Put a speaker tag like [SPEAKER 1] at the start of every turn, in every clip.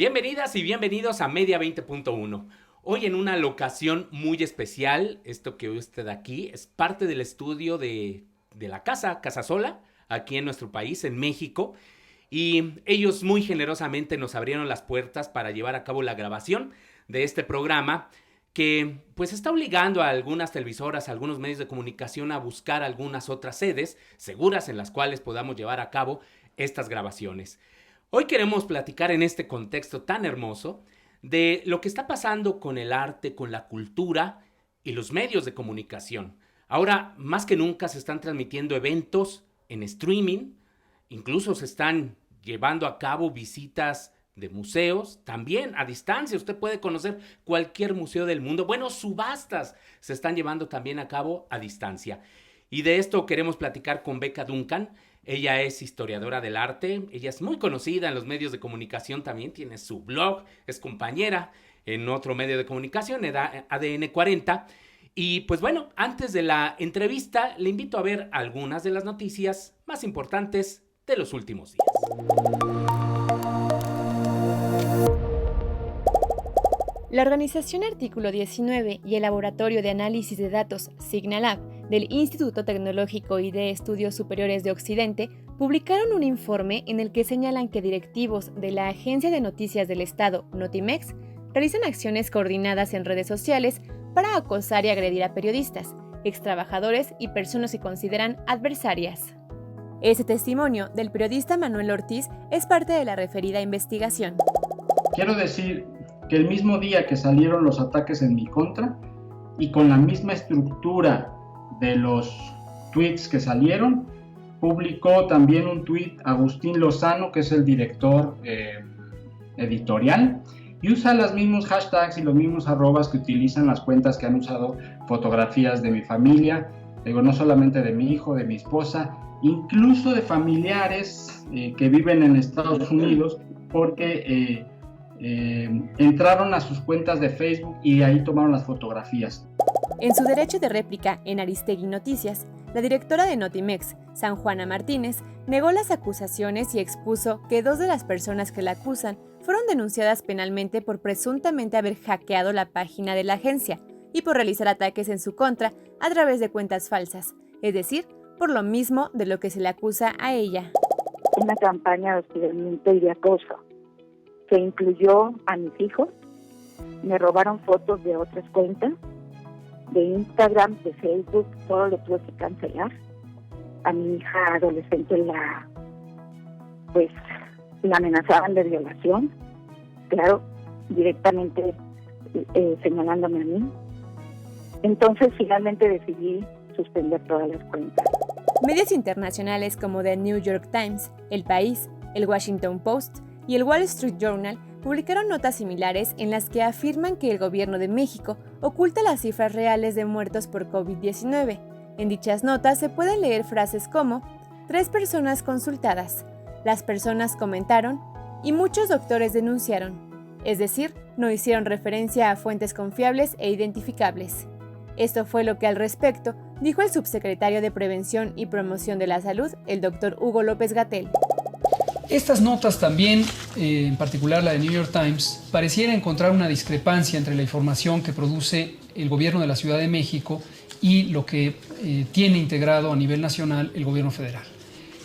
[SPEAKER 1] Bienvenidas y bienvenidos a Media 20.1. Hoy en una locación muy especial, esto que ve usted aquí es parte del estudio de la Casa Sola, aquí en nuestro país, en México. Y ellos muy generosamente nos abrieron las puertas para llevar a cabo la grabación de este programa que pues está obligando a algunas televisoras, a algunos medios de comunicación a buscar algunas otras sedes seguras en las cuales podamos llevar a cabo estas grabaciones. Hoy queremos platicar en este contexto tan hermoso de lo que está pasando con el arte, con la cultura y los medios de comunicación. Ahora, más que nunca, se están transmitiendo eventos en streaming, incluso se están llevando a cabo visitas de museos, también a distancia. Usted puede conocer cualquier museo del mundo. Bueno, subastas se están llevando también a cabo a distancia. Y de esto queremos platicar con Becca Duncan. Ella es historiadora del arte, ella es muy conocida en los medios de comunicación, también tiene su blog, es compañera en otro medio de comunicación, ADN 40. Y pues bueno, antes de la entrevista, le invito a ver algunas de las noticias más importantes de los últimos días.
[SPEAKER 2] La organización Artículo 19 y el Laboratorio de Análisis de Datos Signalab del Instituto Tecnológico y de Estudios Superiores de Occidente publicaron un informe en el que señalan que directivos de la Agencia de Noticias del Estado, Notimex, realizan acciones coordinadas en redes sociales para acosar y agredir a periodistas, extrabajadores y personas que consideran adversarias. Ese testimonio del periodista Manuel Ortiz es parte de la referida investigación.
[SPEAKER 3] Quiero decir que el mismo día que salieron los ataques en mi contra y con la misma estructura de los tweets que salieron, publicó también un tweet Agustín Lozano, que es el director editorial, y usa los mismos hashtags y los mismos arrobas que utilizan las cuentas que han usado fotografías de mi familia, digo, no solamente de mi hijo, de mi esposa, incluso de familiares que viven en Estados Unidos, porque entraron a sus cuentas de Facebook y ahí tomaron las fotografías.
[SPEAKER 2] En su derecho de réplica en Aristegui Noticias, la directora de Notimex, San Juana Martínez, negó las acusaciones y expuso que 2 de las personas que la acusan fueron denunciadas penalmente por presuntamente haber hackeado la página de la agencia y por realizar ataques en su contra a través de cuentas falsas, es decir, por lo mismo de lo que se le acusa a ella.
[SPEAKER 4] Una campaña de hostigamiento y de acoso que incluyó a mis hijos. Me robaron fotos de otras cuentas, de Instagram, de Facebook, todo lo tuve que cancelar. A mi hija adolescente la amenazaban de violación, claro, directamente señalándome a mí. Entonces finalmente decidí suspender todas las cuentas.
[SPEAKER 2] Medios internacionales como The New York Times, El País, El Washington Post y el Wall Street Journal publicaron notas similares en las que afirman que el gobierno de México oculta las cifras reales de muertos por COVID-19. En dichas notas se pueden leer frases como 3 personas consultadas, las personas comentaron y muchos doctores denunciaron, es decir, no hicieron referencia a fuentes confiables e identificables. Esto fue lo que al respecto dijo el subsecretario de Prevención y Promoción de la Salud, el doctor Hugo López-Gatell.
[SPEAKER 5] Estas notas también, en particular la de New York Times, pareciera encontrar una discrepancia entre la información que produce el gobierno de la Ciudad de México y lo que tiene integrado a nivel nacional el gobierno federal.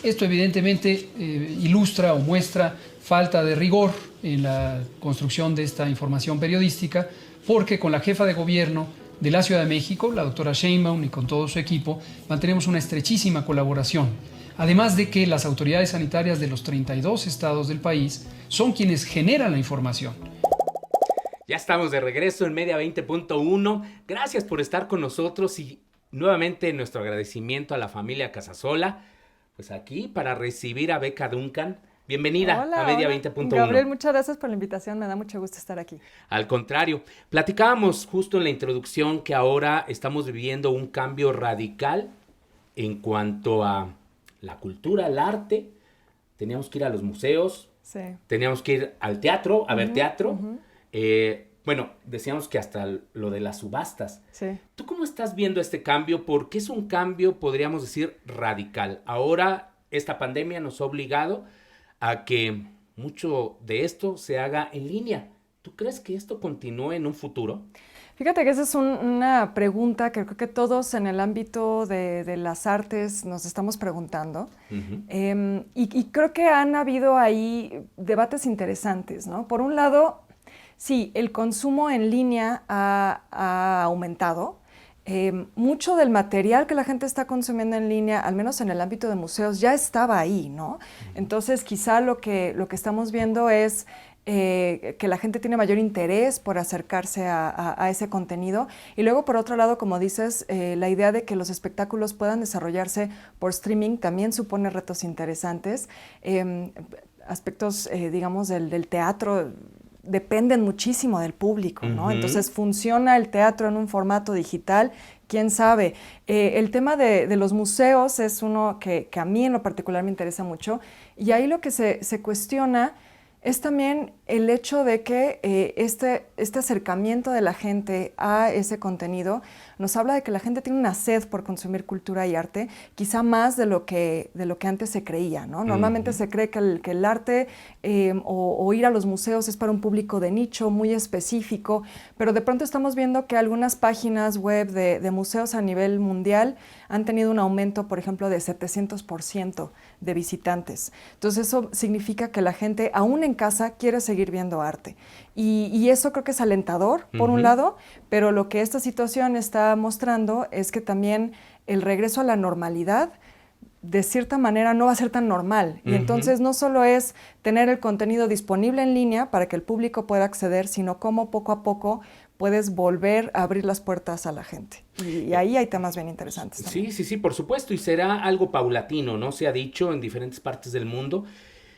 [SPEAKER 5] Esto evidentemente ilustra o muestra falta de rigor en la construcción de esta información periodística, porque con la jefa de gobierno de la Ciudad de México, la doctora Sheinbaum, y con todo su equipo, mantenemos una estrechísima colaboración. Además de que las autoridades sanitarias de los 32 estados del país son quienes generan la información.
[SPEAKER 1] Ya estamos de regreso en Media 20.1. Gracias por estar con nosotros y nuevamente nuestro agradecimiento a la familia Casasola, pues aquí para recibir a Becca Duncan. Bienvenida a Media 20.1.
[SPEAKER 6] Gabriel, muchas gracias por la invitación, me da mucho gusto estar aquí.
[SPEAKER 1] Al contrario, platicábamos justo en la introducción que ahora estamos viviendo un cambio radical en cuanto a la cultura, el arte. Teníamos que ir a los museos,
[SPEAKER 6] sí.
[SPEAKER 1] Teníamos que ir al teatro, a ver teatro. Bueno, decíamos que hasta lo de las subastas.
[SPEAKER 6] Sí.
[SPEAKER 1] ¿Tú cómo estás viendo este cambio? Porque es un cambio, podríamos decir, radical. Ahora esta pandemia nos ha obligado a que mucho de esto se haga en línea. ¿Tú crees que esto continúe en un futuro?
[SPEAKER 6] Fíjate que esa es una pregunta que creo que todos en el ámbito de las artes nos estamos preguntando. Y creo que han habido ahí debates interesantes, ¿no? Por un lado, sí, el consumo en línea ha aumentado. Mucho del material que la gente está consumiendo en línea, al menos en el ámbito de museos, ya estaba ahí, ¿no? Entonces, quizá lo que estamos viendo es que la gente tiene mayor interés por acercarse a ese contenido. Y luego, por otro lado, como dices, la idea de que los espectáculos puedan desarrollarse por streaming también supone retos interesantes. Aspectos, digamos, del teatro dependen muchísimo del público, ¿no? Entonces, ¿funciona el teatro en un formato digital? ¿Quién sabe? El tema de los museos es uno que a mí en lo particular me interesa mucho. Y ahí lo que se cuestiona es también el hecho de que este acercamiento de la gente a ese contenido nos habla de que la gente tiene una sed por consumir cultura y arte, quizá más de lo que antes se creía, ¿no? Normalmente se cree que el arte o ir a los museos es para un público de nicho muy específico, pero de pronto estamos viendo que algunas páginas web de museos a nivel mundial han tenido un aumento, por ejemplo, de 700% de visitantes. Entonces eso significa que la gente, aún en casa, quiere seguir viendo arte. Y eso creo que es alentador, por un lado, pero lo que esta situación está mostrando es que también el regreso a la normalidad, de cierta manera, no va a ser tan normal. Y entonces no solo es tener el contenido disponible en línea para que el público pueda acceder, sino cómo poco a poco puedes volver a abrir las puertas a la gente. Y ahí hay temas bien interesantes también.
[SPEAKER 1] Sí, por supuesto. Y será algo paulatino, ¿no? Se ha dicho en diferentes partes del mundo.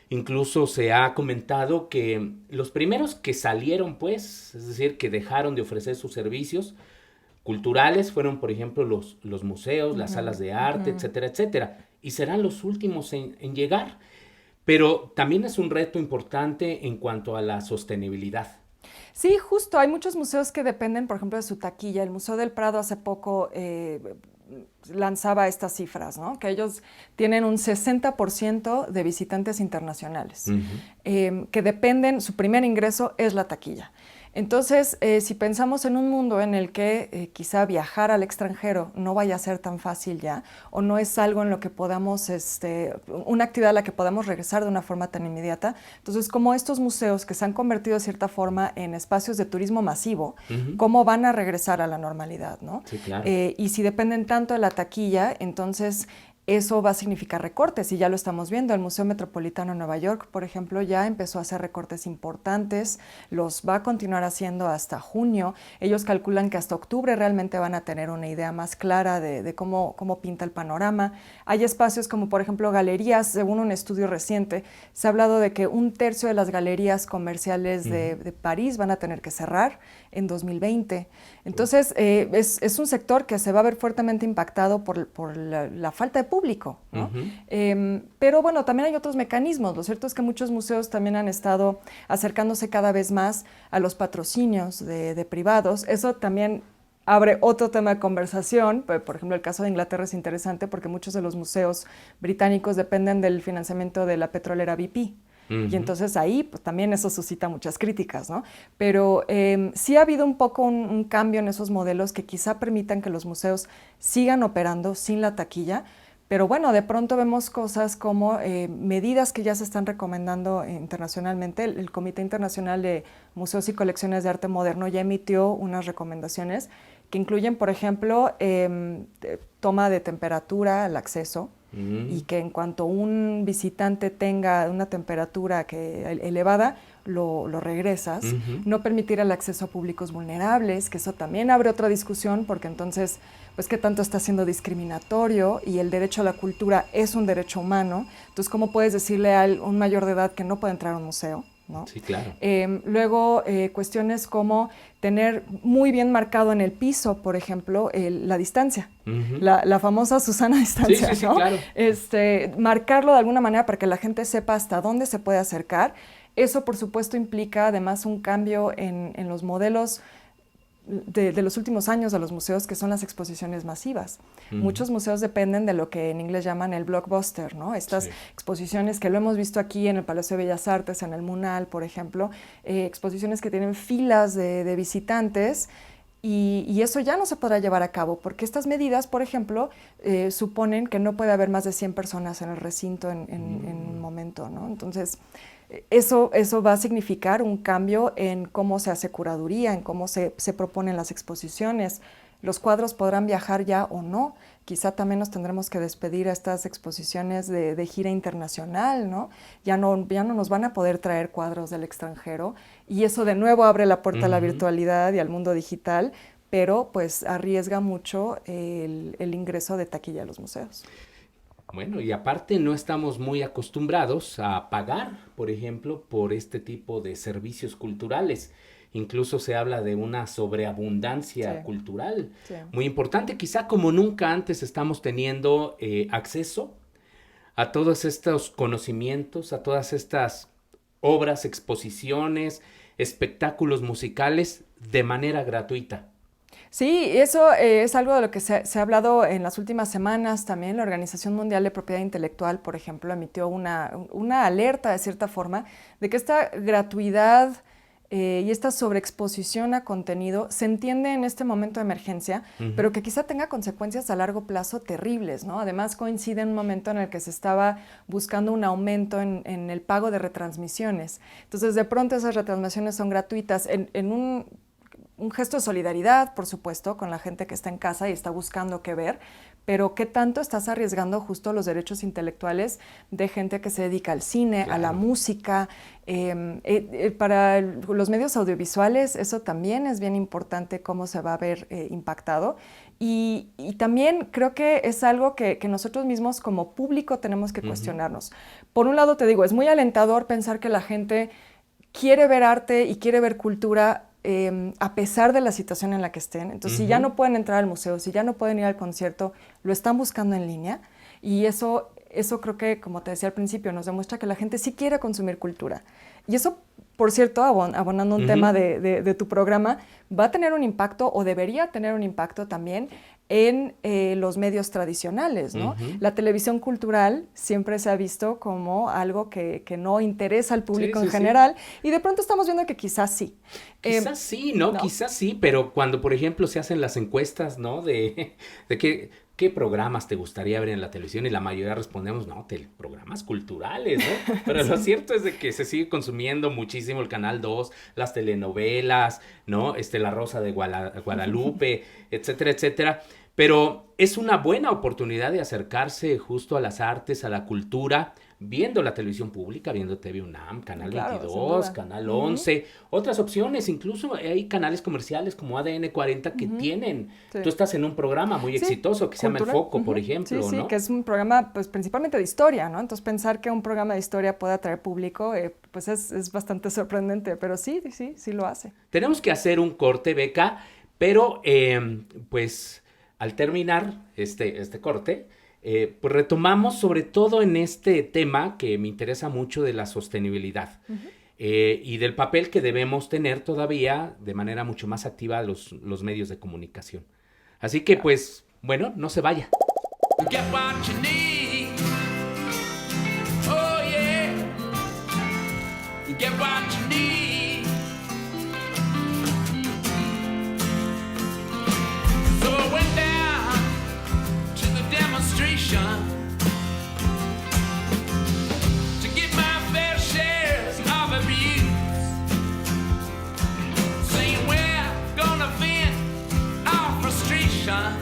[SPEAKER 1] Incluso se ha comentado que los primeros que salieron, pues, es decir, que dejaron de ofrecer sus servicios culturales fueron, por ejemplo, los museos, las salas de arte, etcétera, etcétera. Y serán los últimos en llegar. Pero también es un reto importante en cuanto a la sostenibilidad.
[SPEAKER 6] Sí, justo. Hay muchos museos que dependen, por ejemplo, de su taquilla. El Museo del Prado hace poco lanzaba estas cifras, ¿no? Que ellos tienen un 60% de visitantes internacionales, que dependen, su primer ingreso es la taquilla. Entonces, si pensamos en un mundo en el que quizá viajar al extranjero no vaya a ser tan fácil ya, o no es algo en lo que podamos, una actividad a la que podamos regresar de una forma tan inmediata, entonces como estos museos que se han convertido de cierta forma en espacios de turismo masivo, ¿cómo van a regresar a la normalidad, ¿no?
[SPEAKER 1] Sí, claro.
[SPEAKER 6] Y si dependen tanto de la taquilla, entonces eso va a significar recortes y ya lo estamos viendo. El Museo Metropolitano de Nueva York, por ejemplo, ya empezó a hacer recortes importantes, los va a continuar haciendo hasta junio. Ellos calculan que hasta octubre realmente van a tener una idea más clara de cómo pinta el panorama. Hay espacios como, por ejemplo, galerías. Según un estudio reciente, se ha hablado de que 1/3 de las galerías comerciales de París van a tener que cerrar en 2020. Entonces, es un sector que se va a ver fuertemente impactado por la falta de público, ¿no? Pero bueno, también hay otros mecanismos. Lo cierto es que muchos museos también han estado acercándose cada vez más a los patrocinios de privados. Eso también abre otro tema de conversación. Por ejemplo, el caso de Inglaterra es interesante porque muchos de los museos británicos dependen del financiamiento de la petrolera BP. Y entonces ahí pues, también eso suscita muchas críticas, ¿no? Pero sí ha habido un poco un cambio en esos modelos que quizá permitan que los museos sigan operando sin la taquilla. Pero bueno, de pronto vemos cosas como medidas que ya se están recomendando internacionalmente. El Comité Internacional de Museos y Colecciones de Arte Moderno ya emitió unas recomendaciones que incluyen, por ejemplo, toma de temperatura al acceso, y que en cuanto un visitante tenga una temperatura elevada, lo regresas. No permitir el acceso a públicos vulnerables, que eso también abre otra discusión, porque entonces, pues, ¿qué tanto está siendo discriminatorio? Y el derecho a la cultura es un derecho humano. Entonces, ¿cómo puedes decirle a un mayor de edad que no puede entrar a un museo? ¿No?
[SPEAKER 1] Sí, claro.
[SPEAKER 6] Luego, cuestiones como tener muy bien marcado en el piso, por ejemplo, la distancia, la famosa Susana distancia,
[SPEAKER 1] sí,
[SPEAKER 6] ¿no?
[SPEAKER 1] Claro.
[SPEAKER 6] Marcarlo de alguna manera para que la gente sepa hasta dónde se puede acercar. Eso, por supuesto, implica además un cambio en los modelos de los últimos años de los museos, que son las exposiciones masivas. Muchos museos dependen de lo que en inglés llaman el blockbuster, ¿no? Estas exposiciones que lo hemos visto aquí en el Palacio de Bellas Artes, en el Munal, por ejemplo, exposiciones que tienen filas de visitantes. Y eso ya no se podrá llevar a cabo, porque estas medidas, por ejemplo, suponen que no puede haber más de 100 personas en el recinto en un momento, ¿no? Entonces, eso va a significar un cambio en cómo se hace curaduría, en cómo se proponen las exposiciones. Los cuadros podrán viajar ya o no. Quizá también nos tendremos que despedir a estas exposiciones de gira internacional, ¿no? Ya no nos van a poder traer cuadros del extranjero, y eso de nuevo abre la puerta a la virtualidad y al mundo digital, pero pues arriesga mucho el ingreso de taquilla a los museos.
[SPEAKER 1] Bueno, y aparte no estamos muy acostumbrados a pagar, por ejemplo, por este tipo de servicios culturales. Incluso se habla de una sobreabundancia cultural muy importante. Quizá como nunca antes estamos teniendo acceso a todos estos conocimientos, a todas estas obras, exposiciones, espectáculos musicales de manera gratuita.
[SPEAKER 6] Sí, eso es algo de lo que se ha hablado en las últimas semanas también. La Organización Mundial de Propiedad Intelectual, por ejemplo, emitió una alerta de cierta forma de que esta gratuidad y esta sobreexposición a contenido se entiende en este momento de emergencia, pero que quizá tenga consecuencias a largo plazo terribles, ¿no? Además coincide en un momento en el que se estaba buscando un aumento en el pago de retransmisiones. Entonces, de pronto esas retransmisiones son gratuitas en un gesto de solidaridad, por supuesto, con la gente que está en casa y está buscando qué ver, pero ¿qué tanto estás arriesgando justo los derechos intelectuales de gente que se dedica al cine, a la música? Para los medios audiovisuales eso también es bien importante, cómo se va a ver impactado. Y también creo que es algo que nosotros mismos como público tenemos que cuestionarnos. Por un lado, te digo, es muy alentador pensar que la gente quiere ver arte y quiere ver cultura a pesar de la situación en la que estén. Entonces, si ya no pueden entrar al museo, si ya no pueden ir al concierto, lo están buscando en línea, y eso creo que, como te decía al principio, nos demuestra que la gente sí quiere consumir cultura. Y eso, por cierto, abonando un tema de tu programa, va a tener un impacto, o debería tener un impacto también en los medios tradicionales, ¿no? La televisión cultural siempre se ha visto como algo que no interesa al público en general, y de pronto estamos viendo que quizás sí.
[SPEAKER 1] Quizás sí, ¿no? Quizás sí, pero cuando, por ejemplo, se hacen las encuestas, ¿no? De qué programas te gustaría ver en la televisión, y la mayoría respondemos, no, programas culturales, ¿no? Pero lo cierto es de que se sigue consumiendo muchísimo el Canal 2, las telenovelas, ¿no? La Rosa de Guadalupe, etcétera, etcétera. Pero es una buena oportunidad de acercarse justo a las artes, a la cultura, viendo la televisión pública, viendo TV UNAM, Canal 22, Canal 11, otras opciones, incluso hay canales comerciales como ADN 40 que tienen. Tú estás en un programa muy exitoso que se llama El Foco, por ejemplo,
[SPEAKER 6] Sí,
[SPEAKER 1] ¿no?
[SPEAKER 6] que es un programa pues principalmente de historia, ¿no? Entonces pensar que un programa de historia pueda atraer público, pues es bastante sorprendente, pero sí lo hace.
[SPEAKER 1] Tenemos que hacer un corte, Beca, pero pues al terminar este corte, pues retomamos sobre todo en este tema que me interesa mucho de la sostenibilidad y del papel que debemos tener todavía de manera mucho más activa los medios de comunicación. Así que pues, bueno, no se vaya. Get what you need. Oh yeah. Get what you need. So I went down to the demonstration to get my fair shares of abuse, saying we're gonna vent our frustration,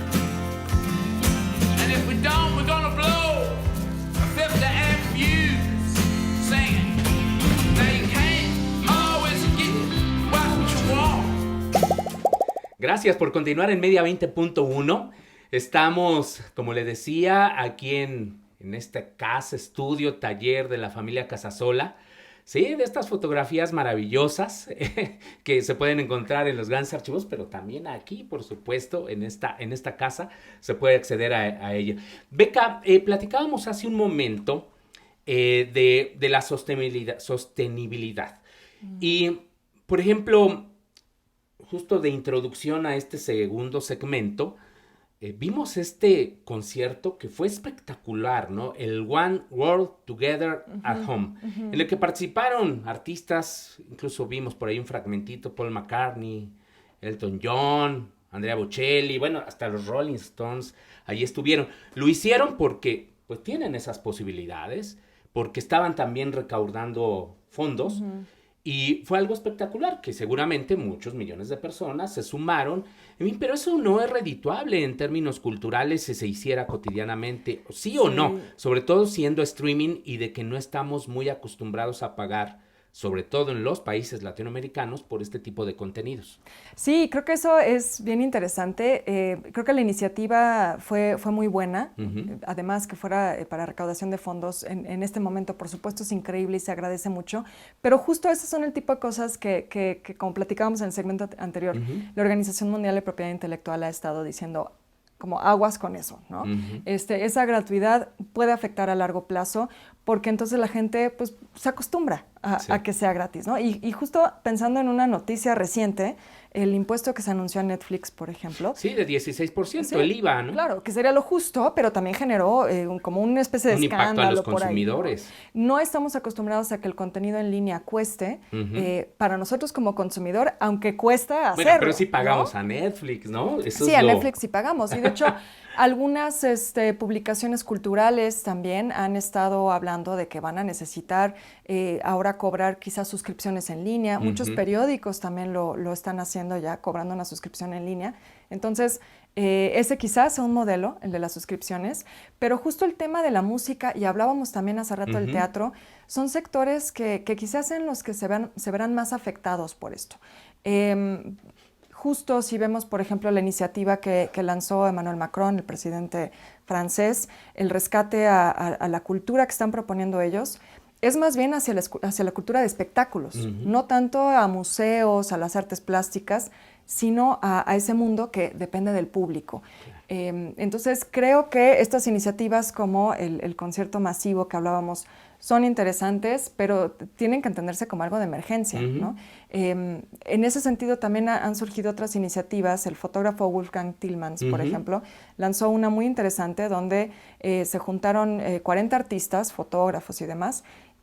[SPEAKER 1] and if we don't, we're gonna blow a 50 amp fuse, saying now you can't always get what you want. Gracias por continuar en Media 20.1. Estamos, como le decía, aquí en esta casa, estudio, taller de la familia Casasola. Sí, de estas fotografías maravillosas que se pueden encontrar en los grandes archivos, pero también aquí, por supuesto, en esta casa se puede acceder a ella. Beca, platicábamos hace un momento de la sostenibilidad. Y, por ejemplo, justo de introducción a este segundo segmento, vimos este concierto que fue espectacular, ¿no? El One World Together at Home, en el que participaron artistas, incluso vimos por ahí un fragmentito, Paul McCartney, Elton John, Andrea Bocelli, bueno, hasta los Rolling Stones, ahí estuvieron. Lo hicieron porque, pues, tienen esas posibilidades, porque estaban también recaudando fondos, y fue algo espectacular, que seguramente muchos millones de personas se sumaron. En fin, pero eso no es redituable en términos culturales si se hiciera cotidianamente, sí o no, sobre todo siendo streaming y de que no estamos muy acostumbrados a pagar, sobre todo en los países latinoamericanos, por este tipo de contenidos.
[SPEAKER 6] Sí, creo que eso es bien interesante. Creo que la iniciativa fue muy buena. Además, que fuera para recaudación de fondos en este momento, por supuesto, es increíble y se agradece mucho. Pero justo esas son el tipo de cosas que como platicábamos en el segmento anterior, la Organización Mundial de Propiedad Intelectual ha estado diciendo, como aguas con eso, ¿no? Esa gratuidad puede afectar a largo plazo, porque entonces la gente pues se acostumbra a que sea gratis, ¿no? Y justo pensando en una noticia reciente, el impuesto que se anunció a Netflix, por ejemplo.
[SPEAKER 1] Sí, de 16%, el IVA, ¿no?
[SPEAKER 6] Claro, que sería lo justo, pero también generó como una especie de
[SPEAKER 1] un
[SPEAKER 6] escándalo
[SPEAKER 1] impacto a los
[SPEAKER 6] por
[SPEAKER 1] consumidores.
[SPEAKER 6] Ahí, ¿no? Estamos acostumbrados a que el contenido en línea cueste, para nosotros como consumidor, aunque cuesta hacerlo.
[SPEAKER 1] Bueno, pero sí pagamos, ¿no?, a Netflix, ¿no?
[SPEAKER 6] Eso sí, a Netflix sí pagamos. Y de hecho, algunas publicaciones culturales también han estado hablando de que van a necesitar ahora cobrar quizás suscripciones en línea. Muchos periódicos también lo están haciendo ya, cobrando una suscripción en línea. Entonces, ese quizás sea un modelo, el de las suscripciones, pero justo el tema de la música, y hablábamos también hace rato del teatro, son sectores que quizás en los que se verán más afectados por esto. Justo si vemos, por ejemplo, la iniciativa que lanzó Emmanuel Macron, el presidente francés, el rescate a la cultura que están proponiendo ellos, es más bien hacia la cultura de espectáculos, no tanto a museos, a las artes plásticas, sino a ese mundo que depende del público. Entonces, creo que estas iniciativas como el concierto masivo que hablábamos son interesantes, pero tienen que entenderse como algo de emergencia, ¿no? En ese sentido también han surgido otras iniciativas. El fotógrafo Wolfgang Tillmans, por ejemplo, lanzó una muy interesante donde se juntaron 40 artistas, fotógrafos y demás,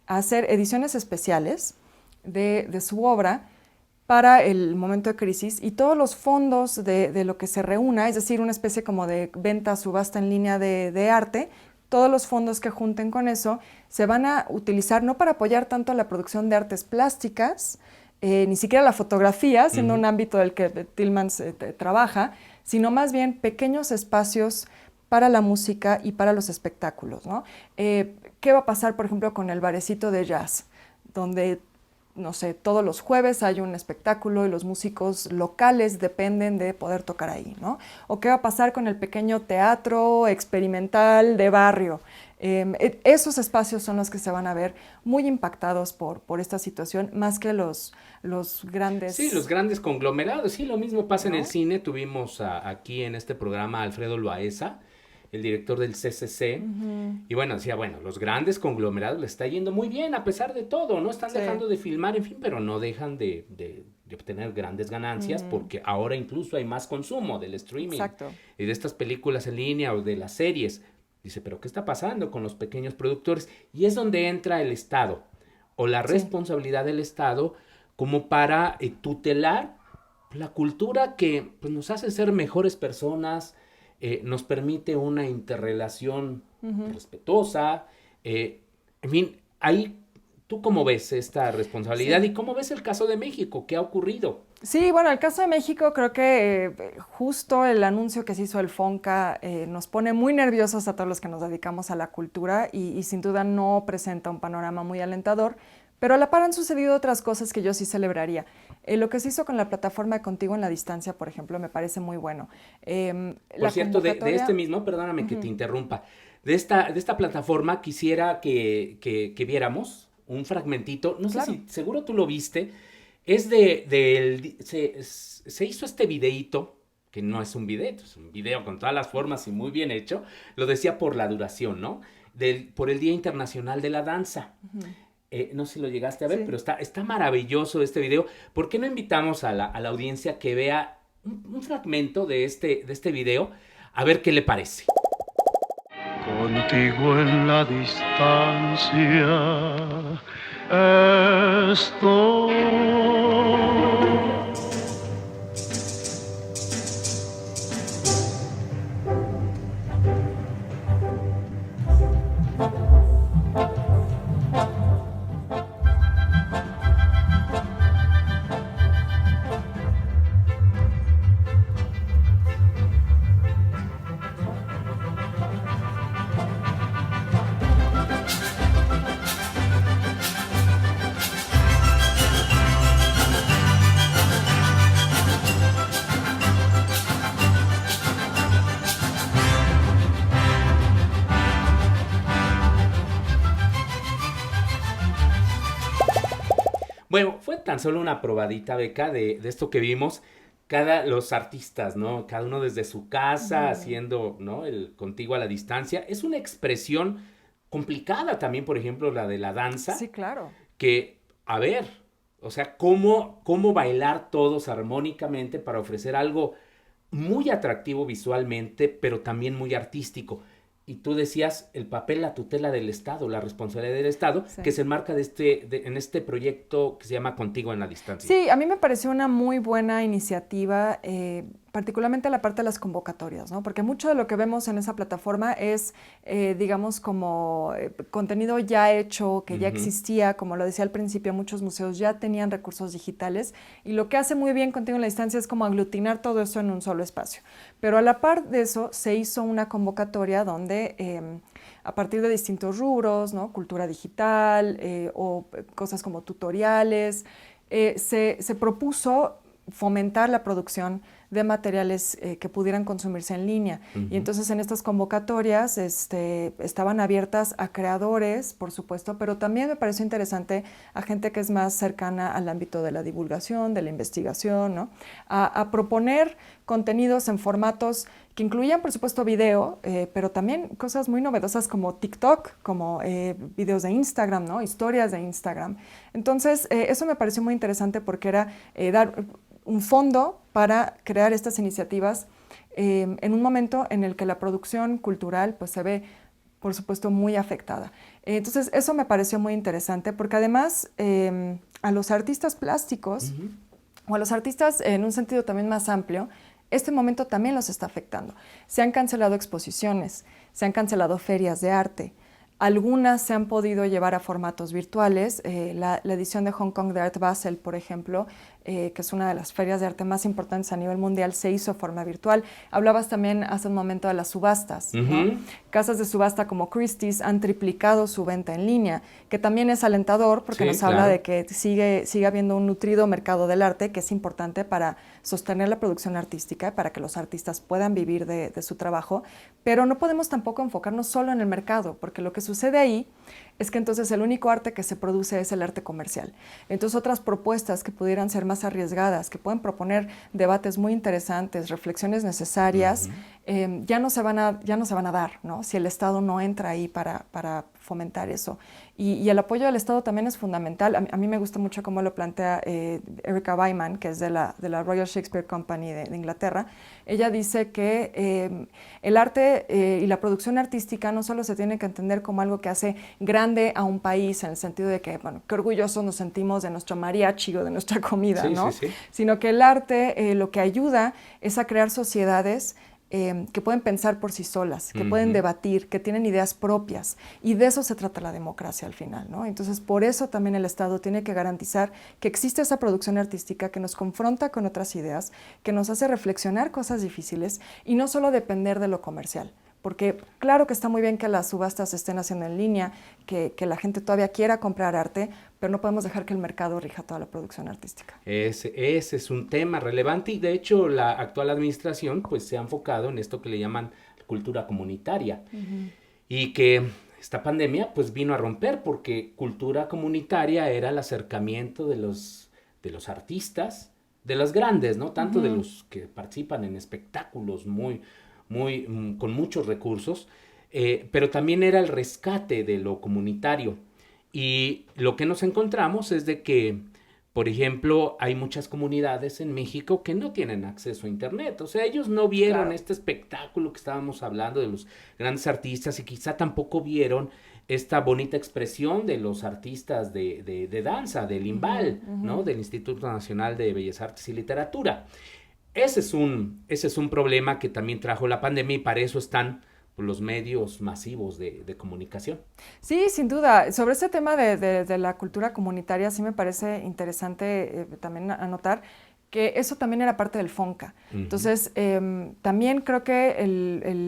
[SPEAKER 6] a hacer ediciones especiales de su obra para el momento de crisis, y todos los fondos de lo que se reúna, es decir, una especie como de venta, subasta en línea de arte, todos los fondos que junten con eso se van a utilizar no para apoyar tanto la producción de artes plásticas, ni siquiera la fotografía, siendo un ámbito del que Tillmans trabaja, sino más bien pequeños espacios para la música y para los espectáculos, ¿no? ¿Qué va a pasar, por ejemplo, con el barecito de jazz, donde, no sé, todos los jueves hay un espectáculo y los músicos locales dependen de poder tocar ahí, ¿no? ¿O qué va a pasar con el pequeño teatro experimental de barrio? Esos espacios son los que se van a ver muy impactados por esta situación, más que los grandes...
[SPEAKER 1] Sí, los grandes conglomerados. Sí, lo mismo pasa en el cine. Tuvimos aquí en este programa a Alfredo Loaesa, el director del CCC, y bueno, decía, bueno, los grandes conglomerados les está yendo muy bien a pesar de todo, no están dejando de filmar, en fin, pero no dejan de obtener grandes ganancias, porque ahora incluso hay más consumo del streaming y de estas películas en línea o de las series. Dice, pero ¿qué está pasando con los pequeños productores? Y es donde entra el Estado, o la responsabilidad del Estado, como para tutelar la cultura que pues, nos hace ser mejores personas, nos permite una interrelación respetuosa. En fin, ahí, ¿tú cómo ves esta responsabilidad? ¿Y cómo ves el caso de México? ¿Qué ha ocurrido?
[SPEAKER 6] Sí, bueno, el caso de México, creo que justo el anuncio que se hizo el FONCA nos pone muy nerviosos a todos los que nos dedicamos a la cultura, y sin duda no presenta un panorama muy alentador. Pero a la par han sucedido otras cosas que yo sí celebraría. Lo que se hizo con la plataforma de Contigo en la Distancia, por ejemplo, me parece muy bueno.
[SPEAKER 1] Por cierto, de este mismo, perdóname que te interrumpa, de esta plataforma quisiera que viéramos un fragmentito, no sé si seguro tú lo viste, es se hizo este videíto, que no es un video, es un video con todas las formas y muy bien hecho, lo decía por la duración, ¿no? Por el Día Internacional de la Danza. No sé si lo llegaste a ver,
[SPEAKER 6] Sí.
[SPEAKER 1] pero está maravilloso este video. ¿Por qué no invitamos a la audiencia que vea un fragmento de este video? A ver qué le parece.
[SPEAKER 7] Contigo en la distancia estoy.
[SPEAKER 1] Bueno, fue tan solo una probadita, Beca, de esto que vimos. Los artistas, ¿no? Cada uno desde su casa, haciendo, ¿no? El contigo a la distancia. Es una expresión complicada también, por ejemplo, la de la danza.
[SPEAKER 6] Sí, claro.
[SPEAKER 1] Que, a ver, o sea, cómo bailar todos armónicamente para ofrecer algo muy atractivo visualmente, pero también muy artístico. Y tú decías el papel, la tutela del Estado, la responsabilidad del Estado,
[SPEAKER 6] Sí.
[SPEAKER 1] que se enmarca en este proyecto que se llama Contigo en la Distancia.
[SPEAKER 6] Sí, a mí me pareció una muy buena iniciativa, particularmente la parte de las convocatorias, ¿no? Porque mucho de lo que vemos en esa plataforma es, digamos, como contenido ya hecho, que ya existía, como lo decía al principio, muchos museos ya tenían recursos digitales, y lo que hace muy bien Contigo en la Distancia es como aglutinar todo eso en un solo espacio. Pero a la par de eso se hizo una convocatoria donde a partir de distintos rubros, ¿no? Cultura digital o cosas como tutoriales, se propuso fomentar la producción de materiales que pudieran consumirse en línea. Y entonces en estas convocatorias estaban abiertas a creadores, por supuesto, pero también me pareció interesante a gente que es más cercana al ámbito de la divulgación, de la investigación, ¿no? A proponer contenidos en formatos que incluían, por supuesto, video, pero también cosas muy novedosas como TikTok, como videos de Instagram, ¿no? Historias de Instagram. Entonces, eso me pareció muy interesante porque era dar un fondo para crear estas iniciativas en un momento en el que la producción cultural pues, se ve, por supuesto, muy afectada. Entonces, eso me pareció muy interesante porque además a los artistas plásticos o a los artistas en un sentido también más amplio, este momento también los está afectando. Se han cancelado exposiciones, se han cancelado ferias de arte. Algunas se han podido llevar a formatos virtuales. La edición de Hong Kong de Art Basel, por ejemplo, que es una de las ferias de arte más importantes a nivel mundial, se hizo de forma virtual. Hablabas también hace un momento de las subastas, ¿no? Casas de subasta como Christie's han triplicado su venta en línea, que también es alentador porque nos habla de que sigue habiendo un nutrido mercado del arte, que es importante para sostener la producción artística, para que los artistas puedan vivir de su trabajo, pero no podemos tampoco enfocarnos solo en el mercado, porque lo que sucede ahí es que entonces el único arte que se produce es el arte comercial. Entonces otras propuestas que pudieran ser más arriesgadas, que pueden proponer debates muy interesantes, reflexiones necesarias, ya no se van a dar, ¿no? Si el Estado no entra ahí para fomentar eso. Y el apoyo del Estado también es fundamental. A mí me gusta mucho cómo lo plantea Erica Weiman, que es de la Royal Shakespeare Company de Inglaterra. Ella dice que el arte y la producción artística no solo se tiene que entender como algo que hace grande a un país, en el sentido de que, bueno, qué orgullosos nos sentimos de nuestro mariachi o de nuestra comida, ¿no? Sí. Sino que el arte lo que ayuda es a crear sociedades que pueden pensar por sí solas, que pueden debatir, que tienen ideas propias, y de eso se trata la democracia al final, ¿no? Entonces, por eso también el Estado tiene que garantizar que existe esa producción artística que nos confronta con otras ideas, que nos hace reflexionar cosas difíciles y no solo depender de lo comercial. Porque claro que está muy bien que las subastas se estén haciendo en línea, que la gente todavía quiera comprar arte, pero no podemos dejar que el mercado rija toda la producción artística.
[SPEAKER 1] Ese es un tema relevante y de hecho la actual administración pues se ha enfocado en esto que le llaman cultura comunitaria y que esta pandemia pues vino a romper porque cultura comunitaria era el acercamiento de los artistas, de los grandes, ¿no? Tanto de los que participan en espectáculos con muchos recursos, pero también era el rescate de lo comunitario. Y lo que nos encontramos es de que, por ejemplo, hay muchas comunidades en México que no tienen acceso a internet. O sea, ellos no vieron este espectáculo que estábamos hablando de los grandes artistas y quizá tampoco vieron esta bonita expresión de los artistas de danza, del INVAL, ¿no? Del Instituto Nacional de Bellas Artes y Literatura. Ese es un problema que también trajo la pandemia y para eso están los medios masivos de comunicación.
[SPEAKER 6] Sí, sin duda. Sobre este tema de la cultura comunitaria, sí me parece interesante también anotar que eso también era parte del FONCA. Entonces, también creo que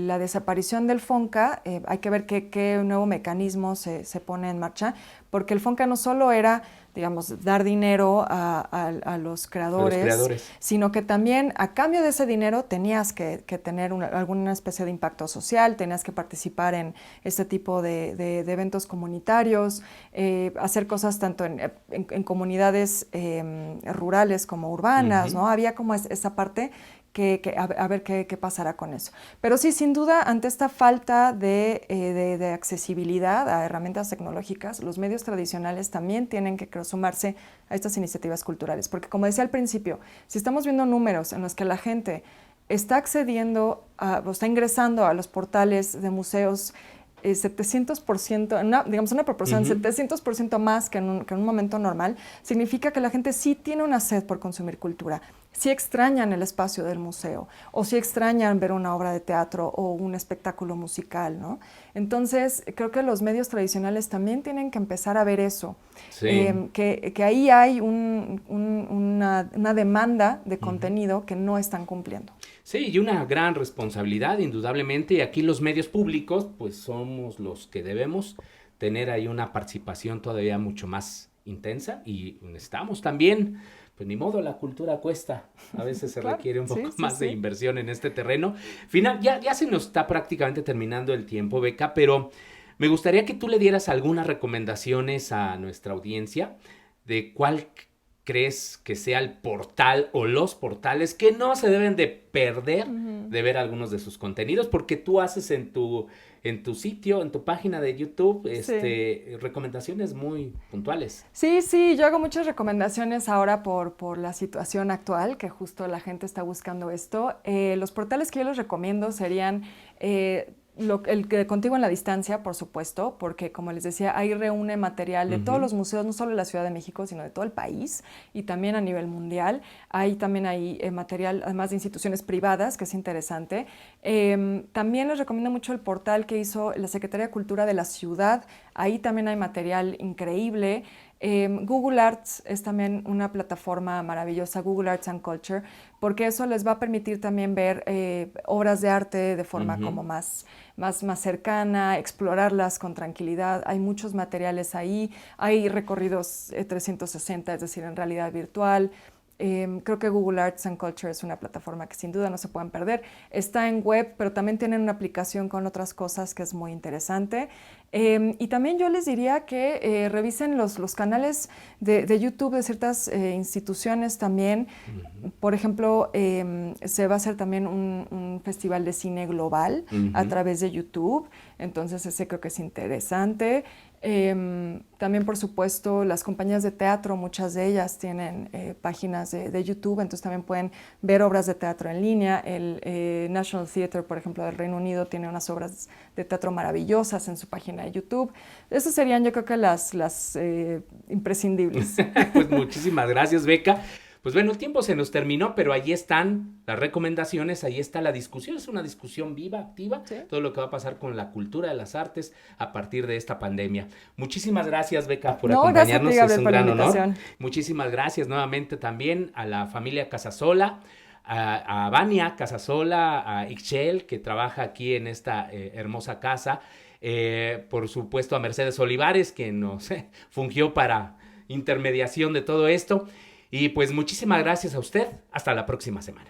[SPEAKER 6] la desaparición del FONCA, hay que ver qué nuevo mecanismo se pone en marcha, porque el FONCA no solo era, digamos, dar dinero a los creadores, sino que también a cambio de ese dinero tenías que tener alguna especie de impacto social, tenías que participar en este tipo de eventos comunitarios, hacer cosas tanto en comunidades rurales como urbanas, ¿no? Había como esa parte a ver qué pasará con eso. Pero sí, sin duda, ante esta falta de accesibilidad a herramientas tecnológicas, los medios tradicionales también tienen que sumarse a estas iniciativas culturales. Porque como decía al principio, si estamos viendo números en los que la gente está accediendo o está ingresando a los portales de museos 700%, digamos una proporción 700% más que en un momento normal, significa que la gente sí tiene una sed por consumir cultura, sí extrañan el espacio del museo o sí extrañan ver una obra de teatro o un espectáculo musical, ¿no? Entonces, creo que los medios tradicionales también tienen que empezar a ver eso, que ahí hay una demanda de contenido que no están cumpliendo.
[SPEAKER 1] Sí, y una gran responsabilidad, indudablemente, y aquí los medios públicos, pues somos los que debemos tener ahí una participación todavía mucho más intensa y necesitamos también, pues ni modo, la cultura cuesta, a veces se requiere un poco más de inversión en este terreno. Ya se nos está prácticamente terminando el tiempo, Beca, pero me gustaría que tú le dieras algunas recomendaciones a nuestra audiencia de cuál crees que sea el portal o los portales que no se deben de perder de ver algunos de sus contenidos, porque tú haces en tu sitio, en tu página de YouTube, recomendaciones muy puntuales.
[SPEAKER 6] Sí, yo hago muchas recomendaciones ahora por la situación actual, que justo la gente está buscando esto. Los portales que yo les recomiendo serían el que Contigo en la Distancia, por supuesto, porque como les decía, ahí reúne material de todos los museos, no solo de la Ciudad de México, sino de todo el país y también a nivel mundial. Hay también material, además de instituciones privadas, que es interesante. También les recomiendo mucho el portal que hizo la Secretaría de Cultura de la ciudad. Ahí también hay material increíble. Google Arts es también una plataforma maravillosa, Google Arts and Culture, porque eso les va a permitir también ver obras de arte de forma como más cercana, explorarlas con tranquilidad. Hay muchos materiales ahí, hay recorridos 360, es decir, en realidad virtual. Creo que Google Arts and Culture es una plataforma que sin duda no se pueden perder. Está en web, pero también tienen una aplicación con otras cosas que es muy interesante. Y también yo les diría que revisen los canales de YouTube de ciertas instituciones también. Por ejemplo, se va a hacer también un festival de cine global a través de YouTube. Entonces ese creo que es interesante. También, por supuesto, las compañías de teatro, muchas de ellas tienen páginas de YouTube, entonces también pueden ver obras de teatro en línea. El National Theatre, por ejemplo, del Reino Unido, tiene unas obras de teatro maravillosas en su página de YouTube. Esas serían, yo creo que las imprescindibles.
[SPEAKER 1] Pues muchísimas gracias, Beca. Pues bueno, el tiempo se nos terminó, pero ahí están las recomendaciones, ahí está la discusión, es una discusión viva, activa, todo lo que va a pasar con la cultura de las artes a partir de esta pandemia. Muchísimas gracias, Beca, por acompañarnos, es un gran honor. Muchísimas gracias nuevamente también a la familia Casasola, a Vania Casasola, a Ixchel, que trabaja aquí en esta hermosa casa, por supuesto a Mercedes Olivares, que nos fungió para intermediación de todo esto. Y pues muchísimas gracias a usted. Hasta la próxima semana.